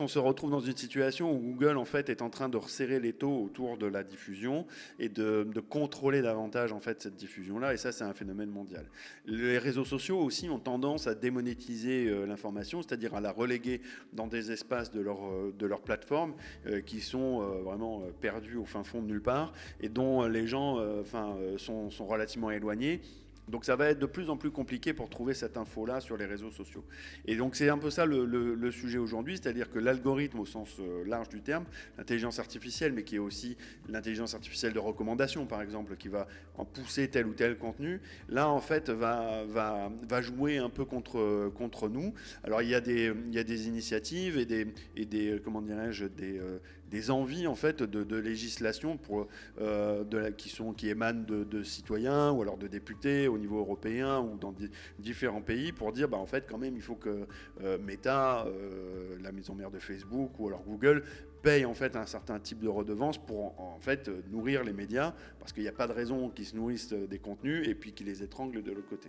se retrouve dans une situation où Google en fait est en train de resserrer les taux autour de la diffusion et de contrôler davantage en fait cette diffusion-là. Et ça, c'est un phénomène mondial. Les réseaux sociaux aussi ont tendance à démonétiser l'information, c'est-à-dire à la reléguer dans des espaces de leur plateforme qui sont vraiment perdus au fin fond de nulle part et dont les gens sont relativement éloignés. Donc ça va être de plus en plus compliqué pour trouver cette info-là sur les réseaux sociaux. Et donc c'est un peu ça le sujet aujourd'hui, c'est-à-dire que l'algorithme au sens large du terme, l'intelligence artificielle, mais qui est aussi l'intelligence artificielle de recommandation, par exemple, qui va en pousser tel ou tel contenu, là en fait va jouer un peu contre nous. Alors il y a des initiatives et des comment dirais-je, des envies en fait de législation qui émanent de citoyens ou alors de députés au niveau européen ou dans différents pays pour dire en fait quand même il faut que Meta, la maison mère de Facebook ou alors Google paye en fait un certain type de redevance pour en fait nourrir les médias parce qu'il n'y a pas de raison qu'ils se nourrissent des contenus et puis qu'ils les étranglent de l'autre côté.